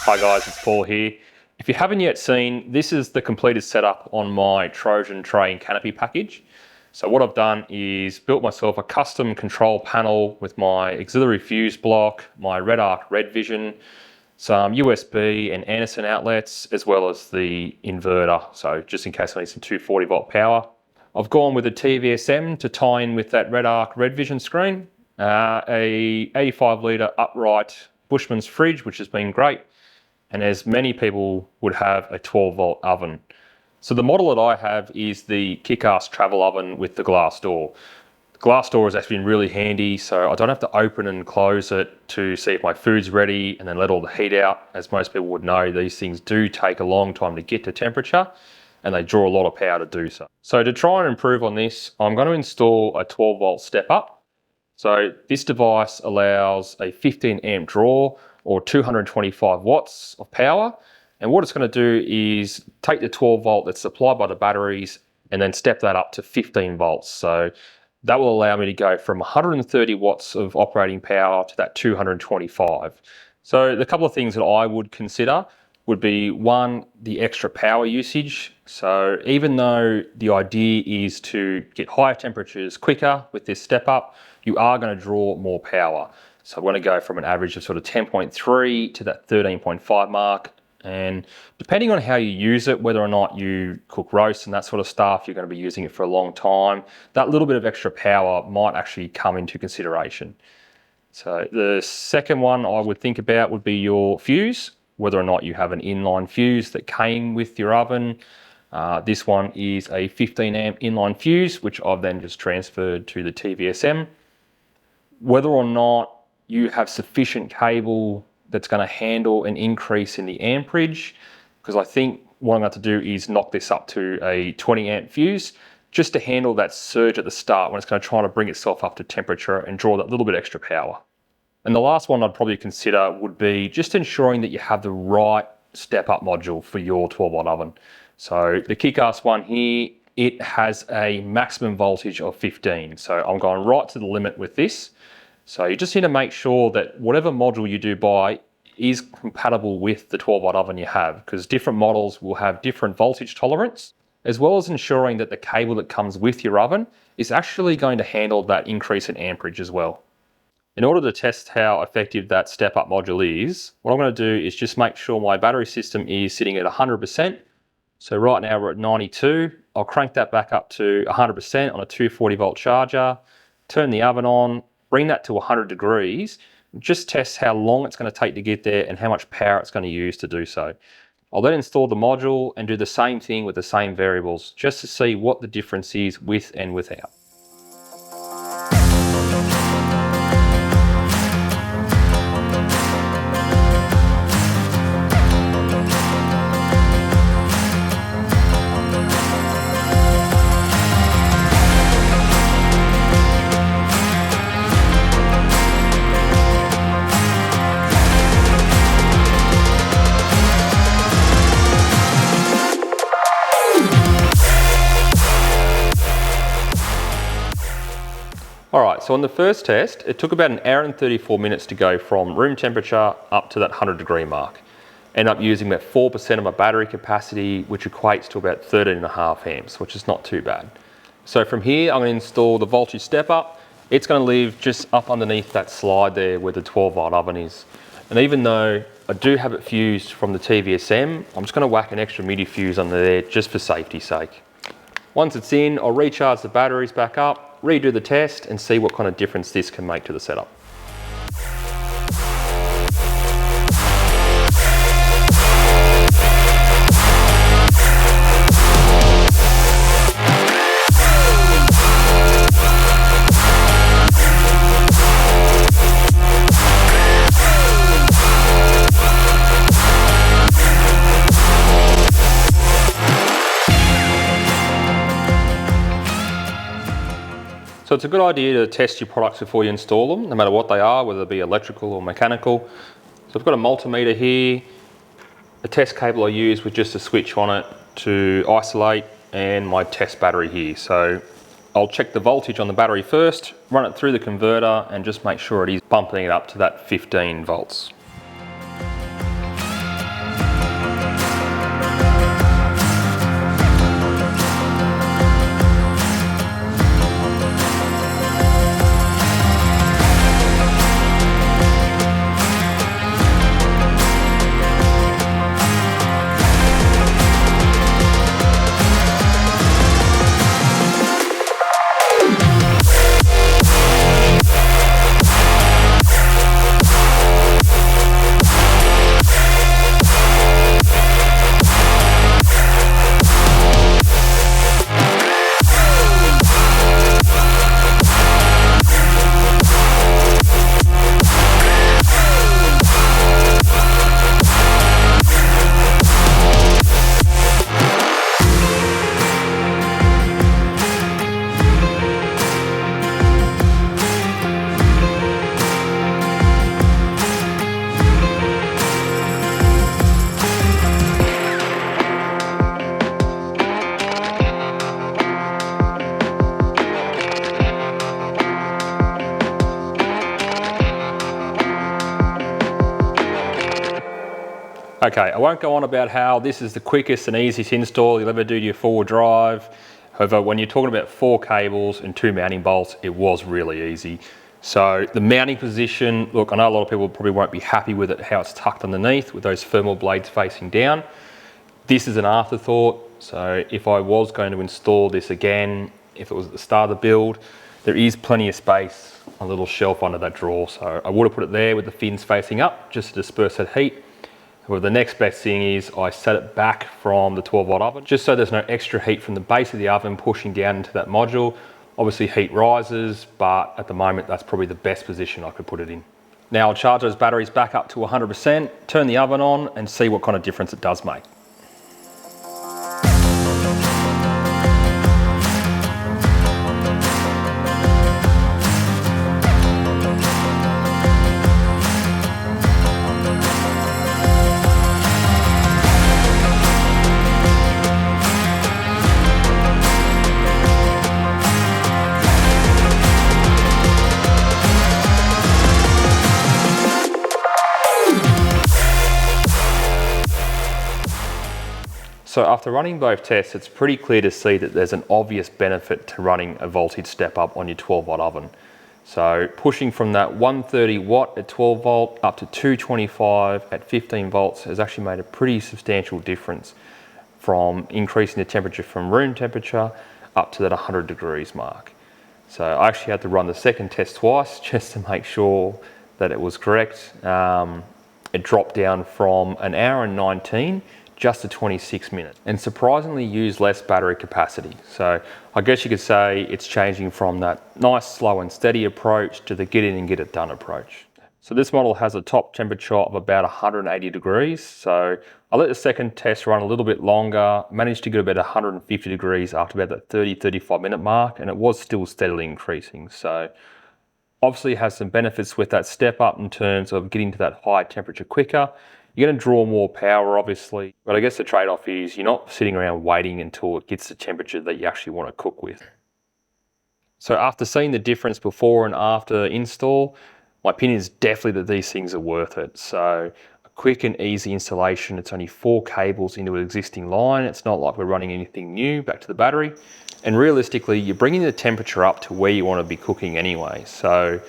Hi guys, it's Paul here. If you haven't yet seen, this is the completed setup on my Trojan tray and canopy package. So what I've done is built myself a custom control panel with my auxiliary fuse block, my red arc red vision, some USB and Anderson outlets, as well as the inverter. So just in case I need some 240 volt power. I've gone with a TVSM to tie in with that red arc red vision screen, a 85 litre upright Bushman's fridge, which has been great. And as many people would have, a 12 volt oven. So the model that I have is the kick-ass travel oven with the glass door. The glass door has actually been really handy, so I don't have to open and close it to see if my food's ready and then let all the heat out. As most people would know, these things do take a long time to get to temperature and they draw a lot of power to do so. So to try and improve on this, I'm going to install a 12 volt step up. So this device allows a 15 amp draw or 225 watts of power. And what it's going to do is take the 12 volt that's supplied by the batteries and then step that up to 15 volts. So that will allow me to go from 130 watts of operating power to that 225. So the couple of things that I would consider would be, one, the extra power usage. So even though the idea is to get higher temperatures quicker with this step up, you are going to draw more power. So we're going to go from an average of sort of 10.3 to that 13.5 mark. And depending on how you use it, whether or not you cook roast and that sort of stuff, you're going to be using it for a long time, that little bit of extra power might actually come into consideration. So the second one I would think about would be your fuse, whether or not you have an inline fuse that came with your oven. This one is a 15 amp inline fuse, which I've then just transferred to the TVSM. Whether or not you have sufficient cable that's going to handle an increase in the amperage, because I think what I'm going to do is knock this up to a 20 amp fuse just to handle that surge at the start when it's going to try to bring itself up to temperature and draw that little bit extra power. And the last one I'd probably consider would be just ensuring that you have the right step up module for your 12 volt oven. So the kick-ass one here, it has a maximum voltage of 15. So I'm going right to the limit with this. So you just need to make sure that whatever module you do buy is compatible with the 12 volt oven you have, because different models will have different voltage tolerance, as well as ensuring that the cable that comes with your oven is actually going to handle that increase in amperage as well. In order to test how effective that step up module is, what I'm going to do is just make sure my battery system is sitting at 100%. So right now we're at 92. I'll crank that back up to 100% on a 240 volt charger, turn the oven on, bring that to 100 degrees, just test how long it's going to take to get there and how much power it's going to use to do so. I'll then install the module and do the same thing with the same variables just to see what the difference is with and without. Alright, so on the first test, it took about 1 hour and 34 minutes to go from room temperature up to that 100 degree mark. End up using about 4% of my battery capacity, which equates to about 13.5 amps, which is not too bad. So from here, I'm going to install the voltage step up. It's going to live just up underneath that slide there where the 12 volt oven is. And even though I do have it fused from the TVSM, I'm just going to whack an extra MIDI fuse under there just for safety's sake. Once it's in, I'll recharge the batteries back up, redo the test and see what kind of difference this can make to the setup. So it's a good idea to test your products before you install them, no matter what they are, whether it be electrical or mechanical. So I've got a multimeter here, a test cable I use with just a switch on it to isolate, and my test battery here. So I'll check the voltage on the battery first, run it through the converter and just make sure it is bumping it up to that 15 volts. Okay, I won't go on about how this is the quickest and easiest install you'll ever do to your four-wheel drive. However, when you're talking about 4 cables and 2 mounting bolts, it was really easy. So the mounting position, look, I know a lot of people probably won't be happy with it, how it's tucked underneath with those thermal blades facing down. This is an afterthought, so if I was going to install this again, if it was at the start of the build, there is plenty of space, a little shelf under that drawer. So I would have put it there with the fins facing up just to disperse that heat. Well, the next best thing is I set it back from the 12-volt oven, just so there's no extra heat from the base of the oven pushing down into that module. Obviously heat rises, but at the moment that's probably the best position I could put it in. Now I'll charge those batteries back up to 100%, turn the oven on and see what kind of difference it does make. So after running both tests, it's pretty clear to see that there's an obvious benefit to running a voltage step up on your 12-volt oven. So pushing from that 130 watt at 12 volt up to 225 at 15 volts has actually made a pretty substantial difference from increasing the temperature from room temperature up to that 100 degrees mark. So I actually had to run the second test twice just to make sure that it was correct. It dropped down from an hour and 19 just to 26 minutes, and surprisingly used less battery capacity. So I guess you could say it's changing from that nice slow and steady approach to the get in and get it done approach. So this model has a top temperature of about 180 degrees. So I let the second test run a little bit longer, managed to get about 150 degrees after about that 30-35 minute mark, and it was still steadily increasing. So obviously it has some benefits with that step up in terms of getting to that high temperature quicker. You're going to draw more power, obviously, but I guess the trade-off is you're not sitting around waiting until it gets the temperature that you actually want to cook with. So after seeing the difference before and after install, my opinion is definitely that these things are worth it. So a quick and easy installation. It's only 4 cables into an existing line. It's not like we're running anything new back to the battery. And realistically, you're bringing the temperature up to where you want to be cooking anyway. So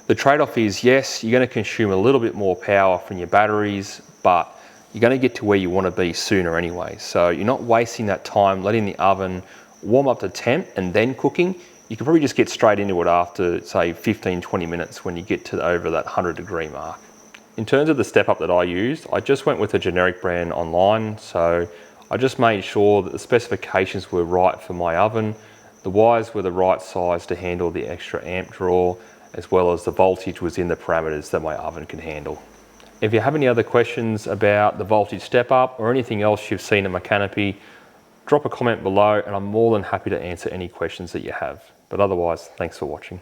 the trade-off is, yes, you're going to consume a little bit more power from your batteries, but you're going to get to where you want to be sooner anyway. So you're not wasting that time letting the oven warm up to temp and then cooking. You can probably just get straight into it after, say, 15-20 minutes when you get to over that 100 degree mark. In terms of the step up that I used, I just went with a generic brand online. So I just made sure that the specifications were right for my oven. The wires were the right size to handle the extra amp draw, as well as the voltage was in the parameters that my oven can handle. If you have any other questions about the voltage step up or anything else you've seen in my canopy, drop a comment below and I'm more than happy to answer any questions that you have. But otherwise, thanks for watching.